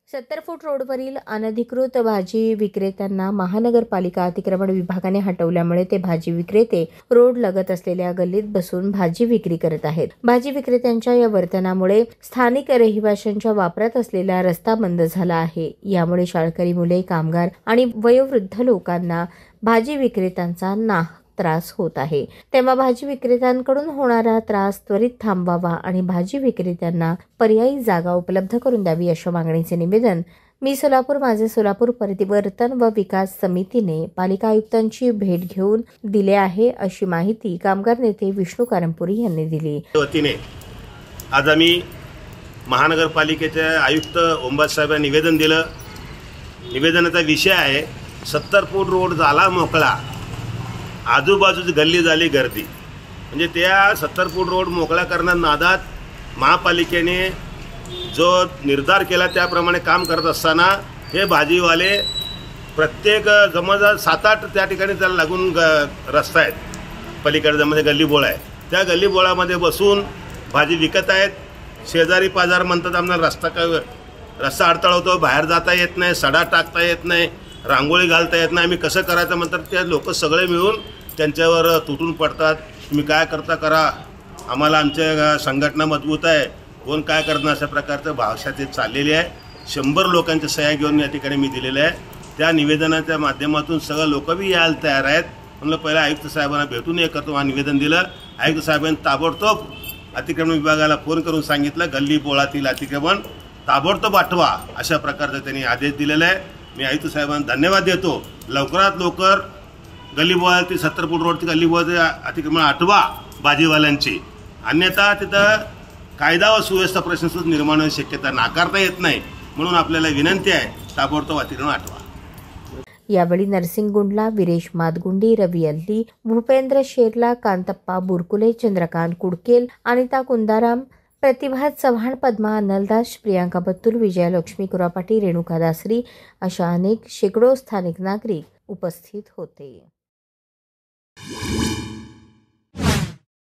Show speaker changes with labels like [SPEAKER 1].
[SPEAKER 1] 70 फूट रोडवरील अनधिकृत भाजी विक्रेत्यांना महानगरपालिका अतिक्रमण विभागाने हटवल्यामुळे ते भाजी विक्रेते रोड लगत असलेल्या गल्लीत बसून भाजी विक्री करत आहेत। भाजी विक्रेत्यांच्या या वर्तनामुळे स्थानिक रहिवाशांच्या वापरात असलेला रस्ता बंद झाला आहे। यामुळे शाळकरी मुले, कामगार आणि वयोवृद्ध लोकांना भाजी विक्रेत्यांचा त्रास होत आहे। तेव्हा भाजी विक्रेत्यांकडून होणारा त्रास त्वरित थांबवावा आणि भाजी विक्रेत्यांना पर्यायी जागा उपलब्ध करून द्यावी अशा मागणीचे निवेदन मी सोलापूर माझे सोलापूर परिवर्तन व विकास समितीने पालिका आयुक्तांची भेट घेऊन दिले आहे, अशी माहिती कामगार नेते विष्णू कारंपुरी यांनी दिली।
[SPEAKER 2] वतीने आज आम्ही महानगरपालिकेचे आयुक्त ओंबात साहेबांना निवेदन दिलं। निवेदनाचा विषय आहे 70 फूट रोड झाला मोकळा, आजूबाजूची गल्ली झाली गर्दी। म्हणजे त्या 70 फूट रोड मोकळा करण्यात नादात महापालिकेने जो निर्धार केला त्याप्रमाणे काम करत असताना हे भाजीवाले प्रत्येक जवळजवळ 7-8 त्या ठिकाणी त्याला लागून रस्ता आहेत, पलीकडे मध्ये गल्लीबोळ आहे, त्या गल्लीबोळामध्ये बसून भाजी विकत आहेत। शेजारी पाजार म्हणतात आम्हाला रस्ता अडथळा बाहेर जाता येत नाही, सडा टाकता येत नाही, रांगोळी घालता येत नाही, आम्ही कसं करायचं म्हणतात। ते लोक सगळे मिळून त्यांच्यावर तुटून पडतात। तुम्ही काय करता करा, आम्हाला आमच्या संघटना मजबूत आहे, कोण काय करणार अशा प्रकारचं भाषा ते चाललेली आहे। 100 लोकांच्या सह्या घेऊन या ठिकाणी मी दिलेलं आहे। त्या निवेदनाच्या माध्यमातून सगळे लोक बी यायला तयार आहेत। म्हणलं पहिला आयुक्त साहेबांना भेटून हे करतो, हा निवेदन दिलं। आयुक्त साहेबांनी ताबडतोब अतिक्रमण विभागाला फोन करून सांगितलं गल्ली बोळातील अतिक्रमण ताबडतोब हटवा, अशा प्रकारचा त्यांनी आदेश दिलेला आहे। मी आयुक्त साहेबांना धन्यवाद देतो। लवकरात लवकर गल्लीबोळातील 70 फूट रोडची गल्लीबोळाचे अतिक्रमण हटवा भाजीवाल्यांची, अन्यथा तिथं कायदा व सुव्यवस्था प्रश्न सुद्धा निर्माण होण्याची शक्यता नाकारता येत नाही। म्हणून आपल्याला विनंती आहे, ताबडतोब अतिक्रमण हटवा।
[SPEAKER 1] यावेळी नरसिंग गुंडला, विरेश मादगुंडी, रवी अल्ली, भूपेंद्र शेरला, कांतप्पा बुरकुले, चंद्रकांत कुडकेल, अनिता कुंदाराम, प्रतिभा चव्हाण, पद्मा नलदास, प्रियांका बत्तूर, विजयलक्ष्मी कुरापाटी, रेणुका दासरी अशा अनेक शेकडो स्थानिक नागरिक उपस्थित होते।